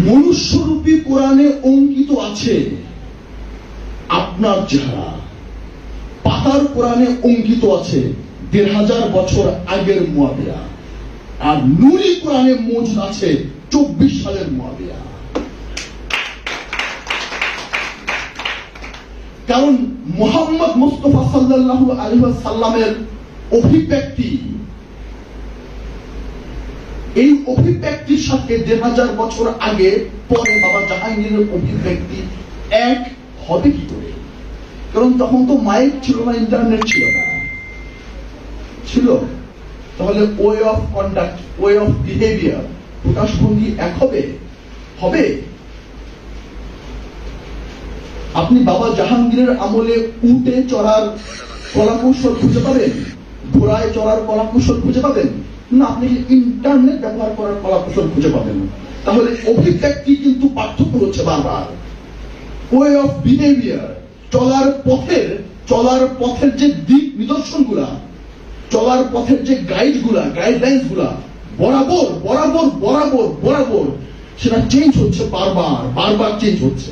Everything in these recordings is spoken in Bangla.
মনুষ্যরূপী কোরআনে অঙ্কিত আছে আপনার চেহারা, পাতার কোরআনে অঙ্কিত আছে ১,৫০০ বছর আগের মুয়াবিয়া, আর নূরি কোরআনে মজুদ আছে ২৪ সালের মুয়াবিয়া। কারণ মুহাম্মদ মুস্তাফা সাল্লাল্লাহু আলাইহি ওয়াসাল্লামের অভিব্যক্তি, এই অভিব্যক্তির সাথে ১,৫০০ বছর আগে পরে বাবা জাহাঙ্গীরের অভিব্যক্তি এক হবে কি করে? কারণ তখন তো মাইক ছিল না, ইন্টারনেট ছিল না। ছিল তাহলে way of conduct, way of behaviour, প্রকাশভঙ্গি এক হবে? হবে? আপনি বাবা জাহাঙ্গীরের আমলে উটে চড়ার কলাকৌশল খুঁজে পাবেন? ঘোড়ায় চড়ার কলাকৌশল খুঁজে পাবেন না? আপনি ইন্টারনেট ব্যবহার করার কলাকৌশল খুঁজে পাবেন। তাহলে অভিব্যক্তি কিন্তু পার্থক্য হচ্ছে বারবার। ওয়ে অফ বিহেভিয়ার, চলার পথের যে দিক নিদর্শনগুলা, চলার পথের যে গাইডলাইন্স গুলা বরাবর বরাবর বরাবর বরাবর সেটা চেঞ্জ হচ্ছে, বারবার চেঞ্জ হচ্ছে।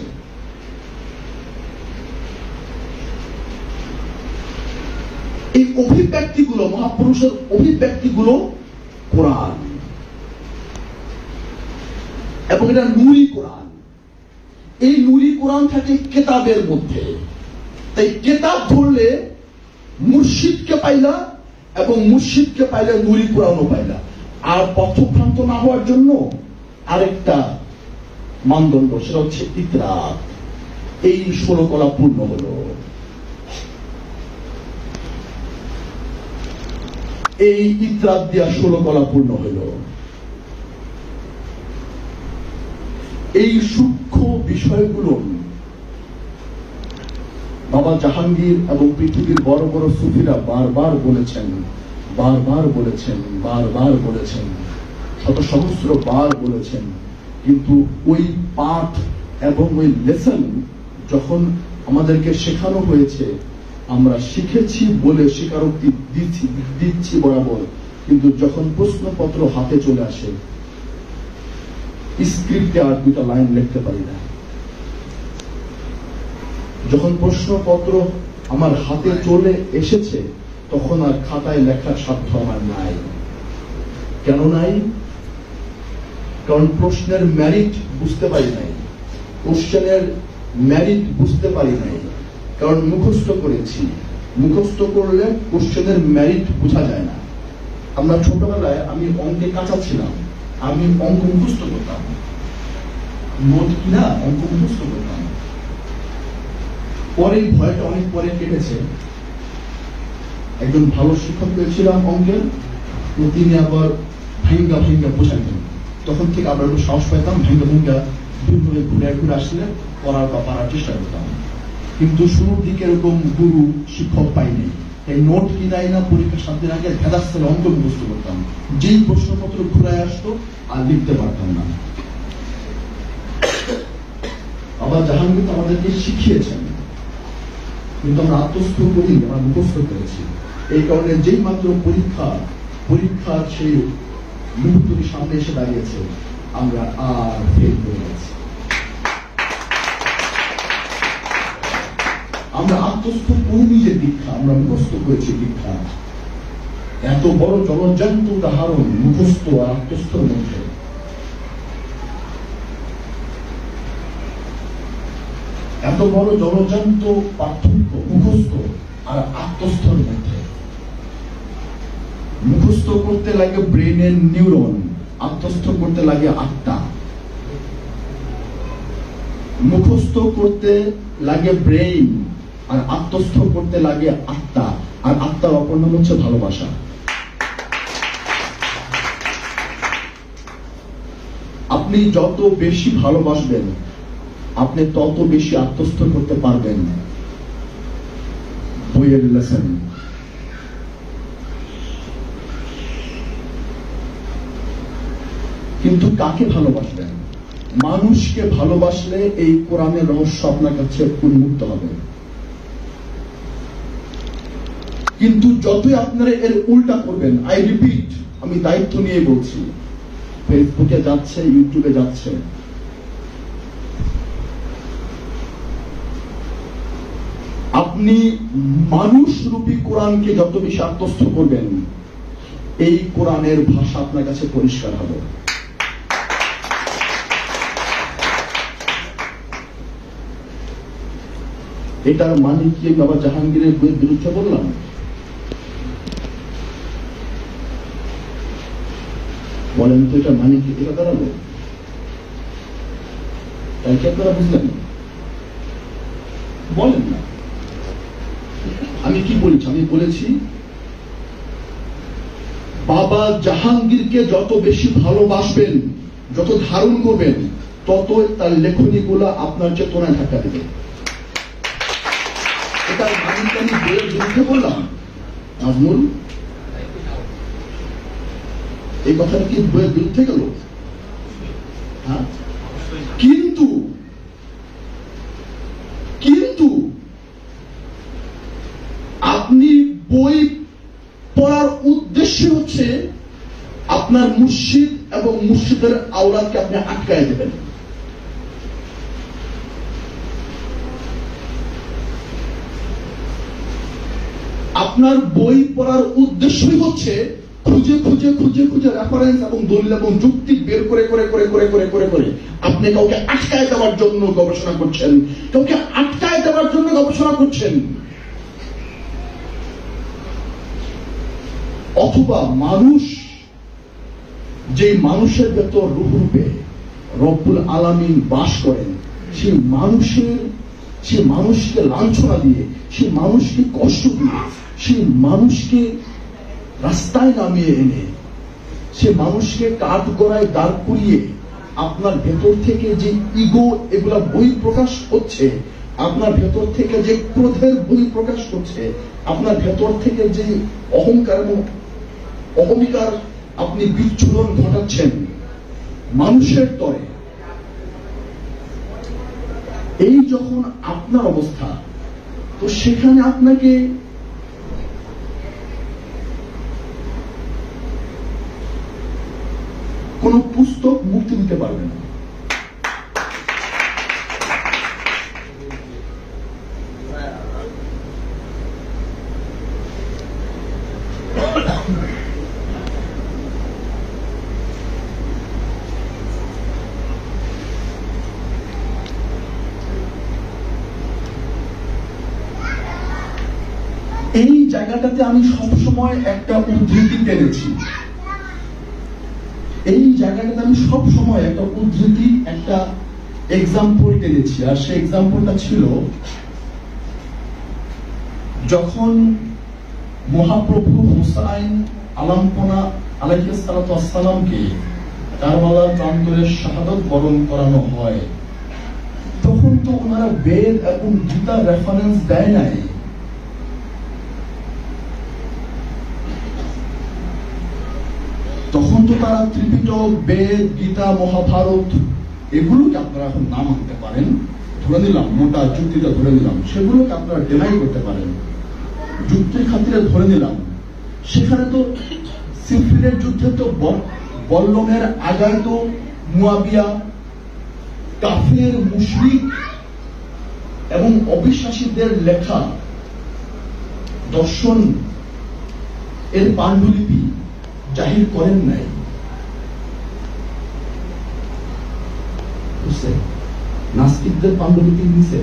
এই অভিব্যক্তিগুলো, মহাপুরুষের অভিব্যক্তিগুলো কোরআন, এবং এটা নূরি কোরআন। এই নূরি কোরআন থাকে কেতাবের মধ্যে। তাই কেতাব ধরলে মুর্শিদকে পাইলা, এবং মুর্শিদকে পাইলে নূরি কোরআনও পাইলা। আর পথভ্রান্ত না হওয়ার জন্য আরেকটা মানদণ্ড, সেটা হচ্ছে ইতরাত। এই 16 কলা পূর্ণ হলো। এই ইতরাত দিয়া 16 কলা পূর্ণ হইল। এই সূক্ষ্ম বিষয়গুলো বাবা জাহাঙ্গীর এবং পৃথিবীর বড় বড় সুফিরা বারবার বলেছেন, শত সহস্র বার বলেছেন। কিন্তু ওই পাঠ এবং ওই লেসন যখন আমাদেরকে শেখানো হয়েছে, আমরা শিখেছি বলে স্বীকারোক্তি দিচ্ছি বরাবর, কিন্তু যখন প্রশ্নপত্র হাতে চলে আসে, স্ক্রিপ্টে আর 2টা লাইন লিখতে পারি না। যখন প্রশ্নপত্র আমার হাতে চলে এসেছে, তখন আর খাতায় লেখার সাধ্য আমার নাই। কেন নাই? কারণ প্রশ্নের ম্যারিট বুঝতে পারি নাই, কোশ্চেনের ম্যারিট বুঝতে পারি নাই। কারণ মুখস্থ করেছি, মুখস্থ করলে কোশ্চেনের ম্যারিট বোঝা যায় না। আমরা ছোটবেলায়, আমি অঙ্কে কাঁচা ছিলাম, আমি অঙ্ক মুখস্থ করতাম, নোট কিনা অঙ্ক মুখস্থ করতাম। পরে ভয়টা অনেক পরে কেটেছে। একজন ভালো শিক্ষক পেয়েছিলাম অঙ্কের, তিনি আবার ভেঙ্গা বোঝাইতেন। তখন থেকে আবার একটু সাহস পাইতাম, ভেঙ্গা ঘুরে আসলে পড়ার বা পারার চেষ্টা করতাম। কিন্তু শুরুর দিকে এরকম গুরু শিক্ষক পাইনি। এই নোট কিনাই না, পরীক্ষার 7 দিন আগে ভেদাস্তের অঙ্ক মুখস্থ করতাম। যেই প্রশ্নপত্র ঘুরায় আসতো আর লিখতে পারতাম না। বাবা জাহাঙ্গীর আমাদেরকে শিখিয়েছেন, কিন্তু আমরা আত্মস্থ করি, আমরা মুখস্থ করেছি। এই কারণে যেই মাত্র পরীক্ষার সেই মুহূর্তটি সামনে এসে দাঁড়িয়েছে, আমরা আর ফেল করে গেছি। আমরা আত্মস্থ করিনি যে দীক্ষা, আমরা মুখস্থ করেছি দীক্ষা। এত বড় জলজ্যান্ত উদাহরণ মুখস্থ আর আত্মস্থর মধ্যে। এত বড় জলজ্যান্ত পার্থক্য মুখস্থ আর আত্মস্থর মধ্যে। মুখস্থ করতে লাগে ব্রেনের নিউরন, আত্মস্থ করতে লাগে আত্মা। মুখস্থ করতে লাগে ব্রেইন, আর আত্মস্থ করতে লাগে আত্মা। আর আত্মার অপর নাম হচ্ছে ভালোবাসা। আপনি যত বেশি ভালোবাসবেন, আপনি তত বেশি আত্মস্থ করতে পারবেন বইয়ের লেসন। কিন্তু কাকে ভালোবাসবেন? মানুষকে ভালোবাসলে এই কোরআনের রহস্য আপনার কাছে উন্মুক্ত হবে। কিন্তু যতই আপনারা এর উল্টা করবেন, আই রিপিট, আমি দায়িত্ব নিয়ে বলছি, ফেসবুকে যাচ্ছে, ইউটিউবে যাচ্ছে, আপনি মানুষ রূপী কোরআনকে যত বেশি আত্মস্থ করবেন, এই কোরআনের ভাষা আপনার কাছে পরিষ্কার হবে। এটার মানে কি বাবা জাহাঙ্গীরের বইয়ের বিরুদ্ধে বললাম? বলেন তো, এটা মানে কি? এটা দাঁড়ালো তাই কি আপনারা বুঝলেন? বলেন না। আমি কি বলেছি? আমি বলেছি বাবা জাহাঙ্গীরকে যত বেশি ভালোবাসবেন, যত ধারণ করবেন, তত তার লেখনীগুলো আপনার চেতনায় ধাক্কা দেবে। এটার মানে কি আমি বইয়ের বিরুদ্ধে বললাম? নাজমুল, এই কথাটা কি বইয়ের বিরুদ্ধে গেল? হ্যাঁ, কিন্তু আপনি বই পড়ার উদ্দেশ্য হচ্ছে আপনার মুর্শিদ এবং মুর্শিদের আওলাদকে আপনি আটকায় দেবেন। আপনার বই পড়ার উদ্দেশ্যই হচ্ছে খুঁজে খুঁজে খুঁজে খুঁজে রেফারেন্স এবং দলিল এবং যুক্তি বের করে করে করে করে করে করে করে আপনি কাউকে আটকায় দেওয়ার জন্য গবেষণা করছেন, কাউকে আটকায় দেওয়ার জন্য গবেষণা করছেন। অথবা মানুষ, যে মানুষের ভেতর রূপে রব্বুল আলামিন বাস করেন, সেই মানুষকে লাঞ্ছনা দিয়ে, সেই মানুষকে কষ্ট দিয়ে, সেই মানুষকে রাস্তায় নামিয়ে এনে, সে মানুষকে কাঠ গড়ায় দাঁড় করিয়ে আপনার ভেতর থেকে যে ইগো এগুলা বই প্রকাশ হচ্ছে, আপনার ভেতর থেকে যে ক্রোধের বই প্রকাশ করছে, আপনার ভেতর থেকে যে অহংকার এবং অহমিকার আপনি বিচ্ছুরণ ঘটাচ্ছেন মানুষের তরে, এই যখন আপনার অবস্থা, তো সেখানে আপনাকে কোন পুস্তক মুক্তি দিতে পারবে না। এই জায়গাটাতে আমি সবসময় একটা উদ্ধৃতি টেনেছি, এই জায়গাটাতে আমি সবসময় একটা উদ্ধৃতি, একটা এক্সাম্পল টেনেছি। আর সেই এক্সাম্পলটা ছিল যখন মহাপ্রভু হুসাইন আলামপনা আলাইহিস সালাতু ওয়াস সালামকে কারবালার প্রান্তরে শাহাদাত বরণ করানো হয়, তখন তো ওনারা বেদ এবং গীতার রেফারেন্স দেয় নাই। তখন তো তারা ত্রিপিটক, বেদ, গীতা, মহাভারত এগুলোকে আপনারা এখন নাম আনতে পারেন, ধরে নিলাম, মোটা যুক্তিটা ধরে নিলাম, সেগুলোকে আপনারা ডেনাই করতে পারেন, যুক্তির খাতিরে ধরে নিলাম। সেখানে তো সিফিনের যুদ্ধে তো বল্লমের আগায় তো মুয়াবিয়া কাফের, মুশরিক এবং অবিশ্বাসীদের লেখা দর্শন এর পাণ্ডুলিপি জাহির করেন নাই। নাস্তিকদের পাণ্ডুলিপি নিছে,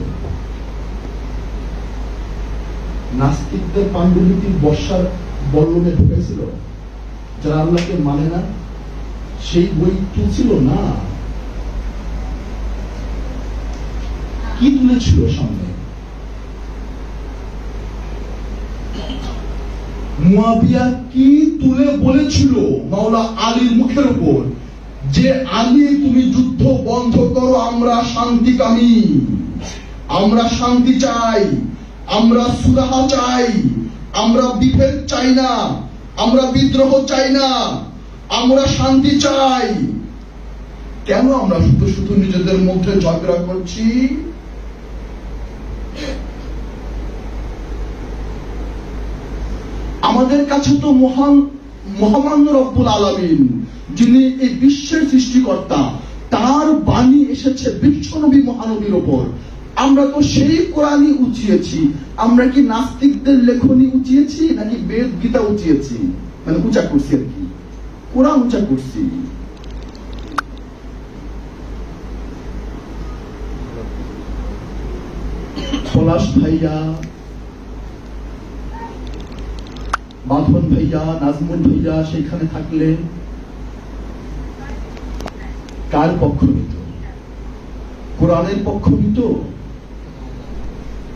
নাস্তিকদের পাণ্ডুলিপি বর্ষার বল্লমে ঢুকেছিল, যারা আল্লাহকে মানে না সেই বই তুলছিল না। কি তুলেছিল সামনে? মুয়াবিয়া কি তুলে বলেছিল মাওলা আলীর মুখের উপর যে আলী তুমি যুদ্ধ বন্ধ করো, আমরা শান্তিকামী, আমরা শান্তি চাই, আমরা সুরাহা চাই, আমরা বিভেদ চাই না, আমরা বিদ্রোহ চাই না, আমরা শান্তি চাই। কেন আমরা শুধু শুধু নিজেদের মধ্যে ঝগড়া করছি? আমাদের কাছে তো মহামান্য রব্বুল আলামিন, যিনি এই বিশ্বের সৃষ্টিকর্তা, তার বাণী এসেছে বিশ্বনবী মহানবীর উপর। আমরা তো সেই কোরআনই উঁচিয়েছি। আমরা কি নাস্তিকদের লেখনী উঁচিয়েছি নাকি বেদ গীতা উঁচিয়েছি? মানে উঁচা করছি আর কি, কোরআন উঁচা করছি। পলাশ ভাইয়া, বাঁধন ভাইয়া, নাজমুল ভাইয়া সেখানে থাকলে কার পক্ষ নিত? কোরআনের পক্ষ নিত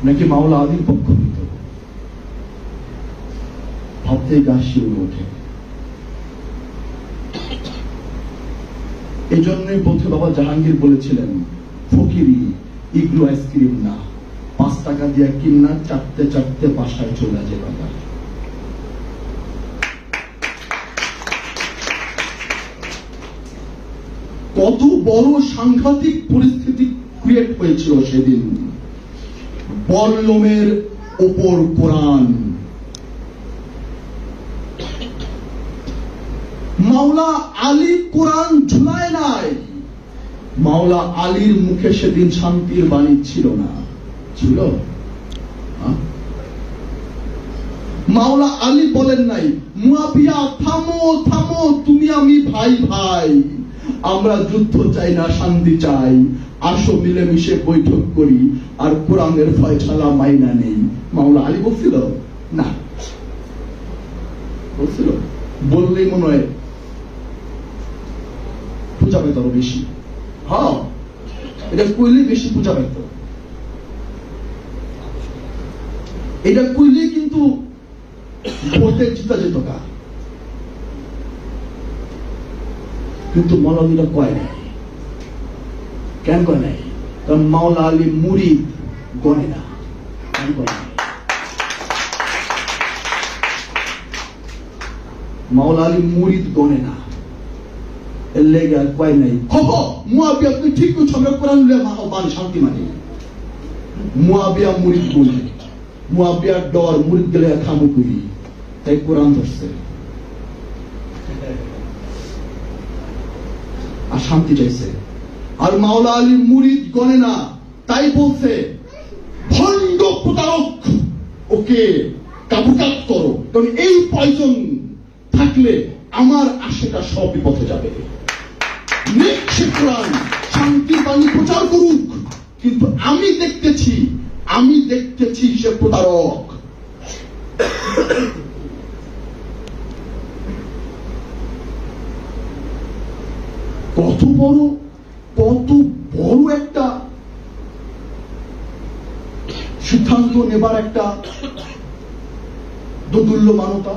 নাকি মাওলা আলীর পক্ষ নিত? ভাবতে গা শিউরে ওঠে। এই জন্যই বোধহয় বাবা জাহাঙ্গীর বলেছিলেন, ফকিরি ইগলু আইসক্রিম না, 5 টাকা দিয়ে কিনা চাটতে চাটতে বাসায় চলে যায় বাবা। কত বড় সাংঘাতিক পরিস্থিতি ক্রিয়েট হয়েছিল সেদিন। বল্লমের ওপর কোরআন, মাওলা আলী কোরআন ঝুলায় নাই। মাওলা আলীর মুখে সেদিন শান্তির বাণী ছিল না, ছিল? মাওলা আলী বলেন নাই, মুয়াবিয়া থামো থামো, তুমি আমি ভাই ভাই, আমরা যুদ্ধ চাই না, শান্তি চাই, আসো মিলেমিশে বৈঠক করি, আর কোরআনের ফয়সালা মাইনা নেই। মাওলা আলী বলছিল না? বলছিল? বললেই মনে হয় পূজা পেত আরো বেশি। হ্যাঁ, এটা কইলেই বেশি পূজা পেত। এটা কইলেই কিন্তু ভোটে জিতা যেত কা। কিন্তু মাওলানা কয় নাই। কেন কয় নাই? কারণ মাওলা আলী মুরিদ গনে না। মাওলা আলী মুরিদ গনে না, এর লেগে আর কয় নাই মুয়াবিয়া তুই ঠিক করছো, আমরা কোরআন মান শান্তি মানি। মুয়াবিয়া মুরিদ বলে, মুয়াবিয়ার ডর, মুরিদ গেলে খামু করি, তাই কোরআন ধরছে আর শান্তি চাইছে। আর মাওলা আলী মুরিদ গনে না, তাই বলছে ভণ্ড প্রতারক, ওকে কাবুকাত করো, কারণ এই পয়জন থাকলে আমার আশেটা সব বিপথে যাবে। কোরআন শান্তির বাণী প্রচার করুক, কিন্তু আমি দেখতেছি সে প্রতারক। কত বড় একটা সিদ্ধান্ত নেবার একটা দোদুল্যমানতা,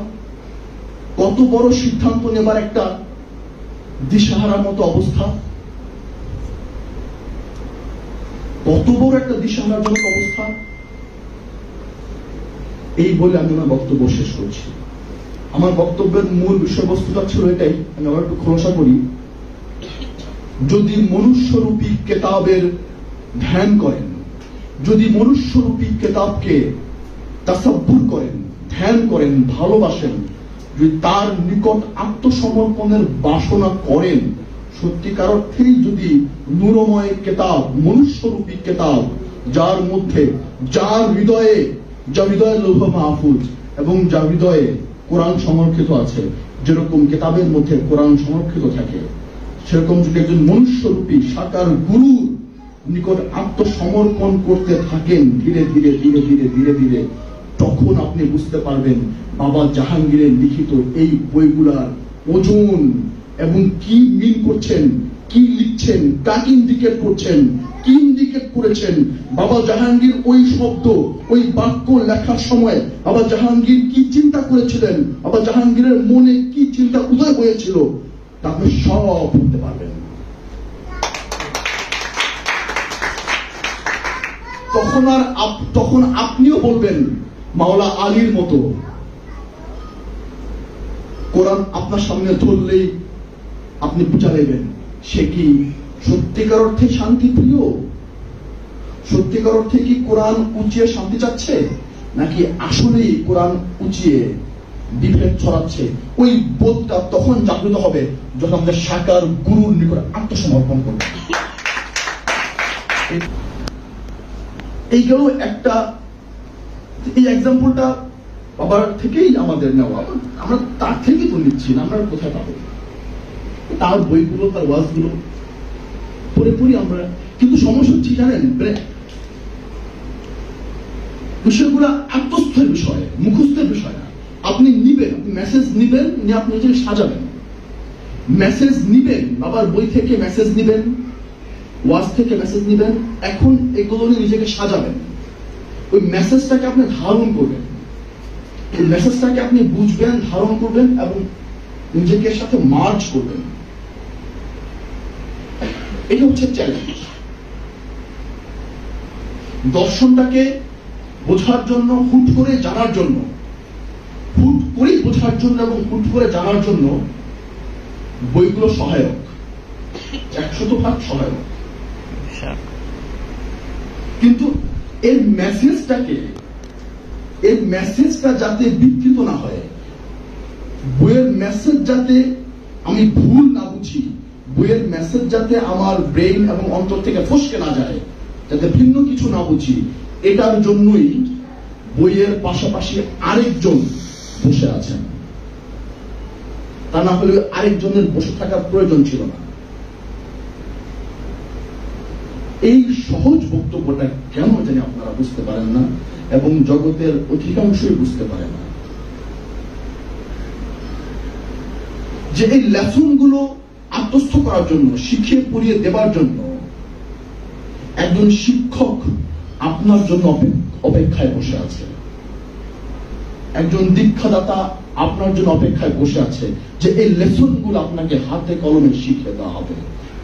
কত বড় সিদ্ধান্ত নেবার একটা দিশাহারার মতো অবস্থা, কত বড় একটা দিশাহারার জনক অবস্থা। এই বলে আমি আমার বক্তব্য শেষ করছি। আমার বক্তব্যের মূল বিষয়বস্তুটা ছিল এটাই, আমি আবার একটু খোলাসা করি। যদি মনুষ্যরূপী কেতাবের ধ্যান করেন, যদি মনুষ্যরূপী কেতাবকে তাসাব্বুর করেন, ধ্যান করেন, ভালোবাসেন, যদি তার নিকট আত্মসমর্পণের বাসনা করেন, সত্যিকার অর্থেই যদি নূরময় কেতাব, মনুষ্যরূপী কেতাব, যার মধ্যে যার হৃদয়ে লৌহ মাহফুজ এবং যার হৃদয়ে কোরআন সংরক্ষিত আছে, যেরকম কেতাবের মধ্যে কোরআন সংরক্ষিত থাকে, সেরকম যদি একজন মনুষ্যরূপী সাকার গুরুর নিকট আত্মসমর্পণ করতে থাকেন ধীরে ধীরে ধীরে ধীরে ধীরে ধীরে, তখন আপনি বুঝতে পারবেন বাবা জাহাঙ্গীরের লিখিত এই বইগুলার ওজন এবং কি মিন করছেন, কি লিখছেন, কাকে ইন্ডিকেট করছেন, কি ইন্ডিকেট করেছেন। বাবা জাহাঙ্গীর ওই শব্দ, ওই বাক্য লেখার সময় বাবা জাহাঙ্গীর কি চিন্তা করেছিলেন, বাবা জাহাঙ্গীরের মনে কি চিন্তা উদয় হয়েছিল, তা আপনি সব বলতে পারবেন। তখন আপনিও বলবেন মাওলা আলীর মতো কোরআন আপনার সামনে ধরলেই আপনি বুঝা নেবেন সে কি সত্যিকার অর্থে শান্তি প্রিয়, সত্যিকার অর্থে কি কোরআন উঁচিয়ে শান্তি চাচ্ছে, নাকি আসলেই কোরআন উঁচিয়ে বিভেদ ছড়াচ্ছে। ওই বোধটা তখন জাগ্রত হবে যখন আমাদের সাকার গুরুর নিকট আত্মসমর্পণ করবে। এই গেল একটা, এই এক্সাম্পলটা বাবার থেকেই আমাদের নেওয়া, আমরা তার থেকেই তো নিচ্ছি না, আমরা কোথায় পাবো? তার বইগুলো, তার ওয়াজগুলো পড়ে পড়ি আমরা। কিন্তু সমস্যা হচ্ছে জানেন, বিষয়গুলো আত্মস্থের বিষয়, মুখস্থের বিষয় না। আপনি নিবেন, আপনি মেসেজ নিবেন, নিয়ে আপনি নিজেকে সাজাবেন। মেসেজ নিবেন, বাবার বই থেকে মেসেজ নিবেন, ওয়াজ থেকে মেসেজ নিবেন, এখন এগুলো নিয়ে নিজেকে সাজাবেন। ওই মেসেজটাকে আপনি ধারণ করবেন, ওই মেসেজটাকে আপনি বুঝবেন, ধারণ করবেন এবং নিজেকে সাথে মার্জ করবেন। এটা হচ্ছে চ্যালেঞ্জ। দর্শনটাকে বোঝার জন্য, হুট করে জানার জন্য, হুট করে বোঝার জন্য এবং হুট করে জানার জন্য বইগুলো সহায়ক, 100% সহায়ক। কিন্তু এর মেসেজটা যাতে বিকৃত না হয়, বইয়ের মেসেজ যাতে আমি ভুল না বুঝি, বইয়ের মেসেজ যাতে আমার ব্রেইন এবং অন্তর থেকে ফসকে না যায়, যাতে ভিন্ন কিছু না বুঝি, এটার জন্যই বইয়ের পাশাপাশি আরেকজন বসে আছেন। তা না হলে আরেকজনের বসে থাকার প্রয়োজন ছিল না। এই সহজ বক্তব্যটা কেন জানি আপনারা বুঝতে পারেন না এবং জগতের অধিকাংশই বুঝতে পারে না, যে এই লেসন গুলো আত্মস্থ করার জন্য, শিখিয়ে পড়িয়ে দেবার জন্য একজন শিক্ষক আপনার জন্য অপেক্ষায় বসে আছে, একজন দীক্ষাদাতা আপনার জন্য অপেক্ষায় বসে আছে, যে এই লেসন গুলো আপনাকে হাতে কলমে শিখিয়ে দেওয়া হবে।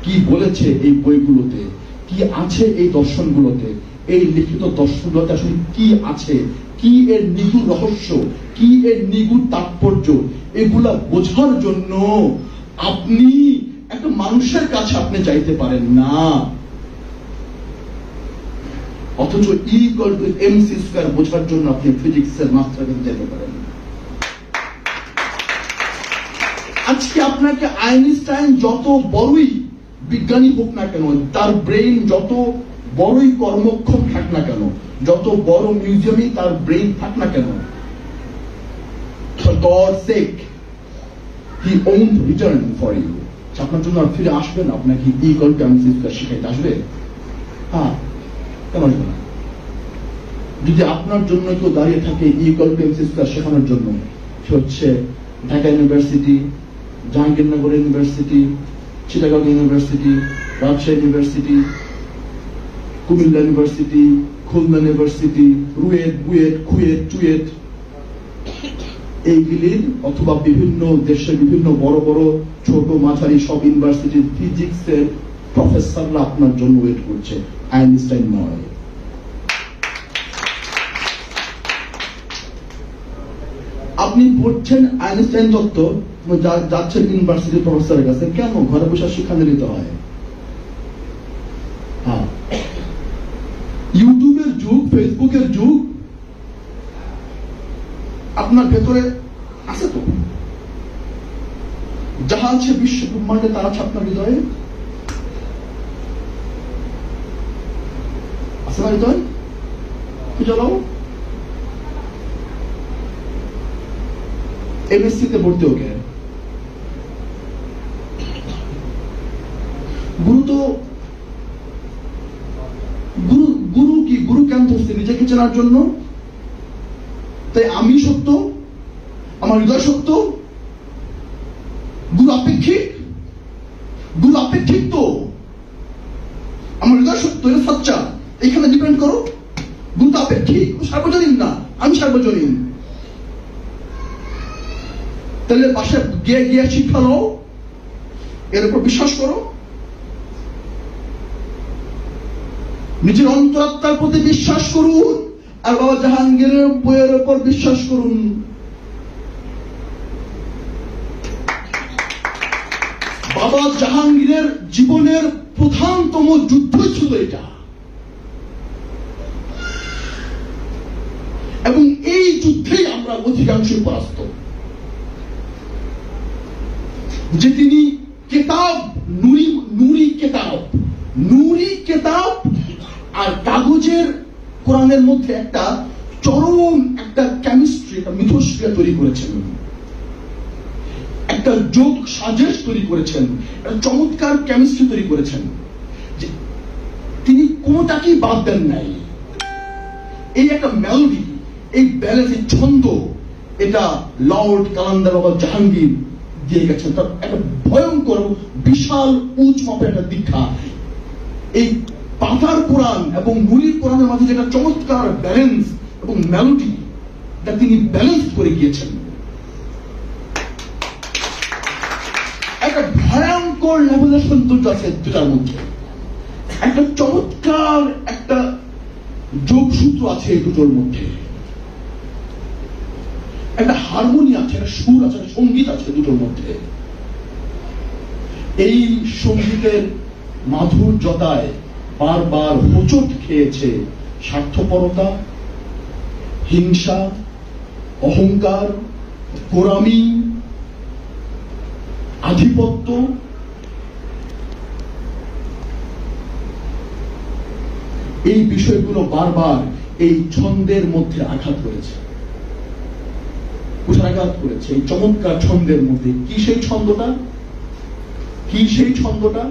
কি বলেছে এই বইগুলোতে, কি আছে এই দর্শনগুলোতে, এই লিখিত দর্শনগুলোতে আসলে কি আছে, কি এর নিগুড় রহস্য, কি এর নিগুড় তাৎপর্য, এগুলা বোঝার জন্য আপনি একটা মানুষের কাছে আপনি যাইতে পারেন না, অথচ E=mc² বোঝার জন্য আপনি ফিজিক্সের মাস্টার কাছে যেতে পারেন। আজকে আপনাকে আইনস্টাইন যত বড়ই বিজ্ঞানী হোক না কেন, তার ব্রেইন যত বড়ই কর্মক্ষম থাক না কেন, যত বড় মিউজিয়ামে তার ব্রেইন থাক না কেন, for God's sake he won't return for you। আপনার জন্য আর ফিরে আসবেন, আপনাকে E=mc² শিখাইতে আসবে? হ্যাঁ, কেন আসবে না? যদি আপনার জন্য কেউ দাঁড়িয়ে থাকে E=mc² শেখানোর জন্য, সে হচ্ছে Dhaka university, Jahangirnagar university, Chittagong university, Rajshahi university, Comilla university, Khulna university, RUET, BUET, KUET, CUET, এইগুলির অথবা বিভিন্ন দেশের বিভিন্ন বড় বড় ছোট মাঝারি সব ইউনিভার্সিটির ফিজিক্সের প্রফেসররা আপনার জন্য ওয়েট করছে, আইনস্টাইন নয়। আপনি পড়ছেন আইনস্টাইন তত্ত্ব, যাচ্ছেন ইউনিভার্সিটির প্রফেসরের কাছে, কেন? ঘরে বসে শিক্ষা নিতে হয়। হ্যাঁ, ইউটিউবের যুগ, ফেসবুকের যুগ আপনার ভেতরে আছে তো, যাহা আছে বিশ্ব ব্রহ্মাণ্ডে তার আছে আপনার হৃদয়ে, আছে না হৃদয়? খুঁজে নাও। এমএসসিতে ভর্তি হোক, গুরু কি? গুরু কেন ধরছে? নিজেকে চেনার জন্য। তাই আমি সত্য, আমার হৃদয় সত্য, গুরু আপেক্ষিক, গুরু আপেক্ষিক তো আমার হৃদয় সত্য, এটা সচ্চা, এখানে ডিপেন্ড করো। গুরু তো আপেক্ষিক, সার্বজনীন না, আমি সার্বজনীন। তাহলে বাসায় গিয়ে গিয়ে শিক্ষা নাও, এর উপর বিশ্বাস করো, নিজের অন্তরাত্মার প্রতি বিশ্বাস করুন, আর বাবা জাহাঙ্গীরের বইয়ের উপর বিশ্বাস করুন। বাবা জাহাঙ্গীরের জীবনের প্রধানতম যুদ্ধ ছিল এটা, এবং এই যুদ্ধেই আমরা অধিকাংশই পরাস্ত। যে তিনি কেতাব, নুরি কেতাব আর কাগজের কোরআনের মধ্যে একটা চরম একটা কেমিস্ট্রি, একটা মিথস্ক্রিয়া তৈরি করেছেন, একটা যোগ সাজেশ তৈরি করেছেন, একটা চমৎকার কেমিস্ট্রি তৈরি করেছেন, যে তিনি কোনটাকেই বাদ দেন নাই। এই একটা মেলোডি, এই ব্যালেন্স, এই ছন্দ, এটা লর্ড কালান্দার বাবা জাহাঙ্গীর দিয়ে গেছেন। তার একটা ভয়ঙ্কর বিশাল উচ্চ মাপের একটা দীক্ষা। এই পাতার কোরআন এবং নুরির কোরআনের মাঝে যেটা চমৎকার ব্যালেন্স এবং মেলোডি, এটা তিনি ব্যালেন্স করে গিয়েছেন। একটা ভয়ঙ্কর লেভেলের সৌন্দর্য আছে দুটার মধ্যে, একটা চমৎকার একটা যোগসূত্র আছে এই দুটোর মধ্যে, একটা হারমোনি আছে, একটা সুর আছে, একটা সঙ্গীত আছে দুটোর মধ্যে। এই সঙ্গীতের মাধুর্যতায় বারবার হোঁচট খেয়েছে স্বার্থপরতা, হিংসা, অহংকার, গোরামি, আধিপত্য। এই বিষয়গুলো বারবার এই ছন্দের মধ্যে আঘাত করেছে, কুঠারাঘাত করেছে। এই চমৎকার ছন্দের মধ্যে কি সেই ছন্দটা, কি সেই ছন্দটা?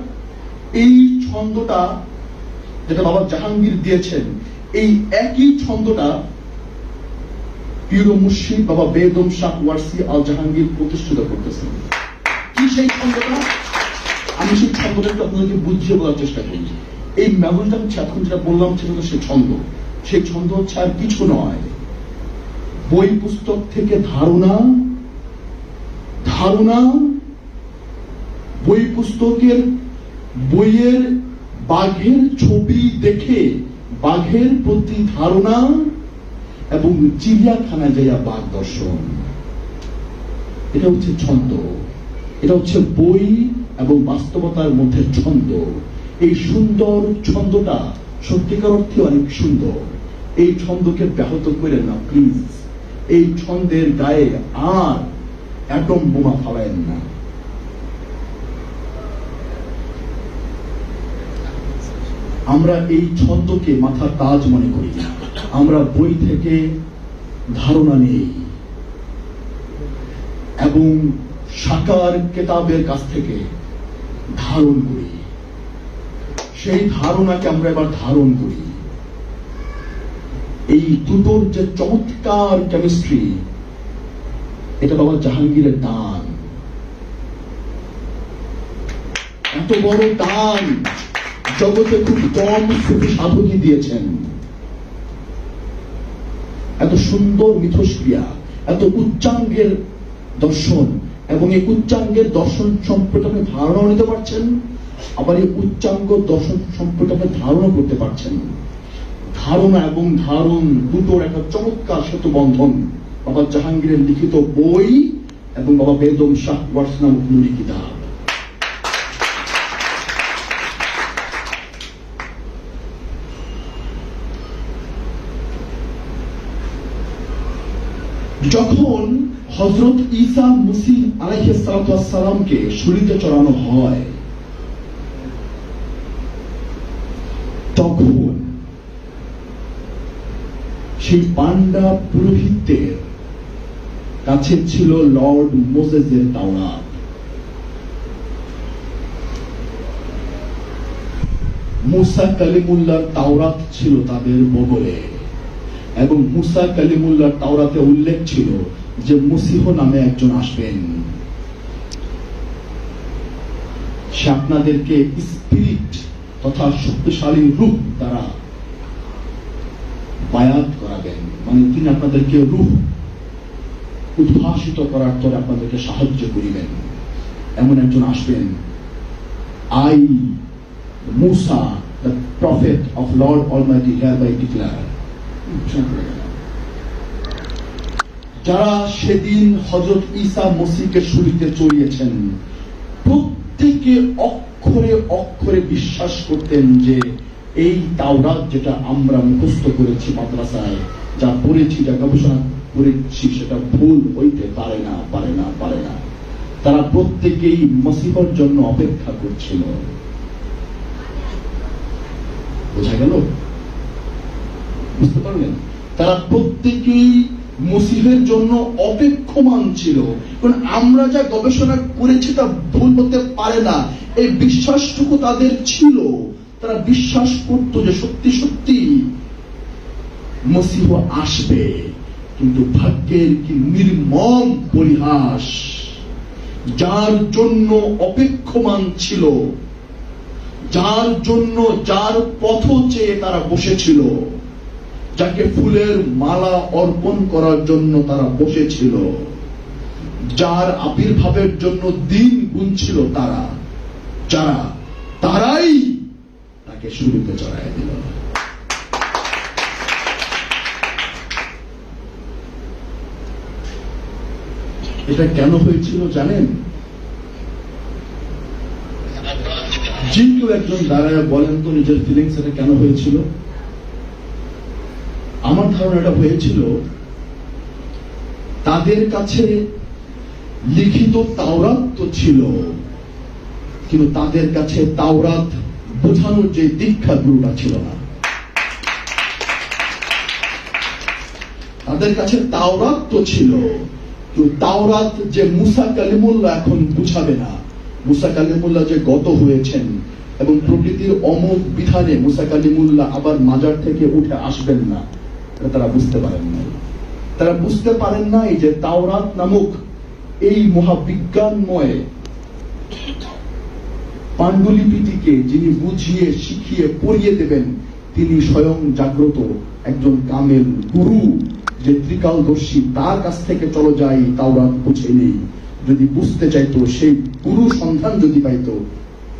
এই ছন্দটা যেটা বাবা জাহাঙ্গীর দিয়েছেন, এই একই ছন্দটা প্রিয় মুর্শিদ বাবা বেদম শাহ ওয়ারসি আল জাহাঙ্গীর প্রতিষ্ঠিত করতেছেন। কি সেই ছন্দটা? আমি সেই ছন্দটা একটু আপনাদেরকে বুঝিয়ে বলার চেষ্টা করি। এই মেলোডিটা হচ্ছে, এখন যেটা বললাম সেটা সেই ছন্দ। সেই ছন্দ হচ্ছে আর কিছু নয়, বই পুস্তক থেকে ধারণা, ধারণা, বই পুস্তকের বইয়ের বাঘের ছবি দেখে বাঘের প্রতি ধারণা এবং চিড়িয়াখানায় যাইয়া বাঘ দর্শন। এটা হচ্ছে ছন্দ, এটা হচ্ছে বই এবং বাস্তবতার মধ্যে ছন্দ। এই সুন্দর ছন্দটা সত্যিকার অর্থে অনেক সুন্দর। এই ছন্দকে ব্যাহত করে না প্লিজ। এই ছন্দের গায়ে আর অ্যাটম বোমা ফালায়েন না। আমরা এই ছন্দকে মাথার তাজ মনে করি, আমরা বই থেকে ধারণা নেই এবং সাকার কেতাবের কাছ থেকে ধারণ করি। সেই ধারণাকে আমরা এবার ধারণ করি। এই দুটোর যে চমৎকার কেমিস্ট্রি, এটা বাবা জাহাঙ্গীরের দান। এত বড় দান জগতে খুব কম সুফি সাধকই দিয়েছেন। এত সুন্দর মিথস্ক্রিয়া, এত উচ্চাঙ্গের দর্শন, এবং এই উচ্চাঙ্গের দর্শন সম্পর্কে আপনি ধারণা নিতে পারছেন, আবার এই উচ্চাঙ্গ দর্শন সম্পর্কে আপনি ধারণা করতে পারছেন। ধারণা এবং ধারণ দুটোর একটা চমৎকার সেতু বন্ধন বাবা জাহাঙ্গীরের লিখিত বই এবং বাবা বেদম শাহ ওয়ারসি নামক নুরি কিতাব। যখন হযরত ঈসা মসীহ আলাইহিস সালাতু ওয়াস সালামকে শুলিতে চড়ানো হয়, তখন সেই পান্ডা পুরোহিতদের কাছে ছিল লর্ড মোজেসের তাওরাত। মুসা কালিমুল্লাহর তাওরাত ছিল তাদের বগলে, এবং মুসা কালিমুল্লাহর তাওরাতে উল্লেখ ছিল যে মসীহ নামে একজন আসবেন, সে আপনাদেরকে স্পিরিট তথা শক্তিশালী রূহ দ্বারা বায়াত করাবেন, মানে তিনি আপনাদেরকে রূহ উদ্ভাসিত করার পরে আপনাদেরকে সাহায্য করিবেন। এমন একজন আসবেন। I Musa, the prophet of Lord Almighty hereby declare। যারা সেদিন হযরত ঈসা মসীহকে শুলিতে চড়িয়েছেন, প্রত্যেকে অক্ষরে অক্ষরে বিশ্বাস করতেন যে এই তাওরাত যেটা আমরা মুখস্থ করেছি মাদ্রাসায়, যা পড়েছি, যা গবেষণা করেছি, সেটা ভুল হইতে পারে না, পারে না, পারে না। তারা প্রত্যেকেই মসীহর জন্য অপেক্ষা করছিল। বোঝা গেল? বুঝতে পারলেন? তারা প্রত্যেকেই মসিহের জন্য অপেক্ষমান ছিল। কারণ আমরা যা গবেষণা করেছি তা ভুল হতে পারে না, এই বিশ্বাসটুকু তাদের ছিল। তারা বিশ্বাস করত যে সত্যি সত্যি মসিহ আসবে। কিন্তু ভাগ্যের কি নির্মম পরিহাস, যার জন্য অপেক্ষমান ছিল, যার জন্য, যার পথ চেয়ে তারা বসেছিল, যাকে ফুলের মালা অর্পণ করার জন্য তারা বসেছিল, যার আবির্ভাবের জন্য দিন গুনছিল তারাই তাকে শুরুতে চড়াই দিল। এটা কেন হয়েছিল জানেন? যে কেউ একজন দাঁড়ায় বলেন তো নিজের ফিলিংস, এটা কেন হয়েছিল? আমার ধারণা এটা হয়েছিল, তাদের কাছে লিখিত তাওরাত তো ছিল, কিন্তু তাদের কাছে তাওরাত বোঝানোর যে দীক্ষা গুরুটা ছিল না। তাদের কাছে তাওরাত তো ছিল, কিন্তু তাওরাত যে মুসা কালিমুল্লাহ এখন বুঝাবে না, মুসা কালিমুল্লাহ যে গত হয়েছেন এবং প্রকৃতির অমোঘ বিধানে মুসা কালিমুল্লাহ আবার মাজার থেকে উঠে আসবেন না, তারা বুঝতে পারেন নাই। তারা বুঝতে পারেন নাই যে তাওরাত নামক এই মহাবিজ্ঞানময় পাণ্ডুলিপিটিকে যিনি বুঝিয়ে শিখিয়ে পড়িয়ে দেবেন, তিনি স্বয়ং জাগ্রত একজন কামেল গুরু, যে ত্রিকালদর্শী, তার কাছ থেকে চলো যাই তাওরাত বুঝে নেই। যদি বুঝতে চাইতো, সেই গুরু সন্ধান যদি পাইতো,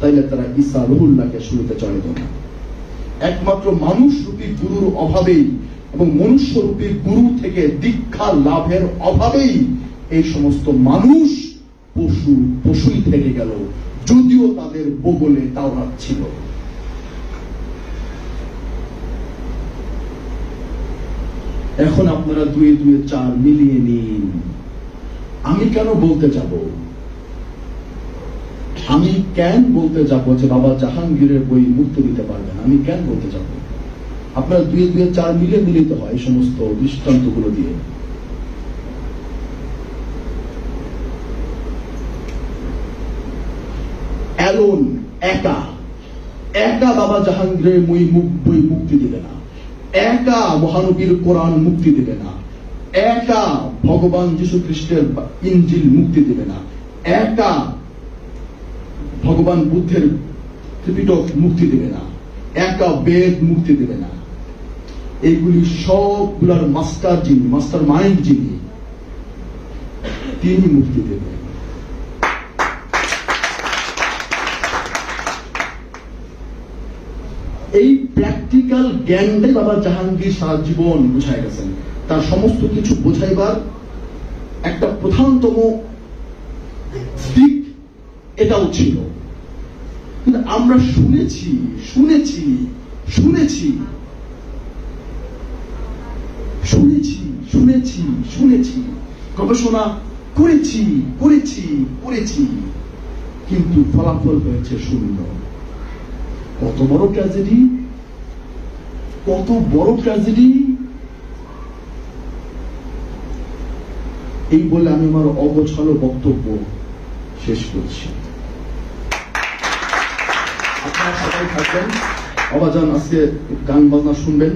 তাইলে তারা ঈসা রুহুল্লাহকে শুরুতে চড়াইত না। একমাত্র মানুষ রূপী গুরুর অভাবেই এবং মনুষ্য রূপী গুরু থেকে দীক্ষা লাভের অভাবেই এই সমস্ত মানুষ পশুই থেকে গেল, যদিও তাদের বগলে তাওরাত ছিল। এখন আপনারা 2 2 4 মিলিয়ে নিন। আমি কেন বলতে যাব যে বাবা জাহাঙ্গীরের বই মুক্তি দিতে পারবেন? আমি কেন বলতে যাব? আপনারা 2 2 4 মিলিয়ে মিলিতে হয় এই সমস্ত দৃষ্টান্তগুলো দিয়ে। অ্যালোন, একা বাবা জাহাঙ্গীরের বই মুক্তি দিবে না, একা মহানবীর কোরআন মুক্তি দেবে না, একা ভগবান যীশু খ্রিস্টের ইনজিল মুক্তি দেবে না, একা ভগবান বুদ্ধের ত্রিপিটক মুক্তি দেবে না, একা বেদ মুক্তি দেবে না। এইগুলি সবগুলার মাস্টার মাইন্ড যিনি, তিনি মুক্তি দেবেন। এই প্র্যাকটিক্যাল জ্ঞানটাই বাবা জাহাঙ্গীর সারা জীবন বুঝাই গেছেন। তার সমস্ত কিছু বোঝাইবার একটা প্রধানতম দিক এটাও ছিল। কিন্তু আমরা শুনেছি, গবেষণা করেছি, কিন্তু ফলাফল হয়েছে শূন্য। কত বড় ট্র্যাজেডি! এই বলে আমি আমার অগোছালো বক্তব্য শেষ করছি। আপনারা সবাই থাকবেন, অবাজান আজকে গান বাজনা শুনবেন।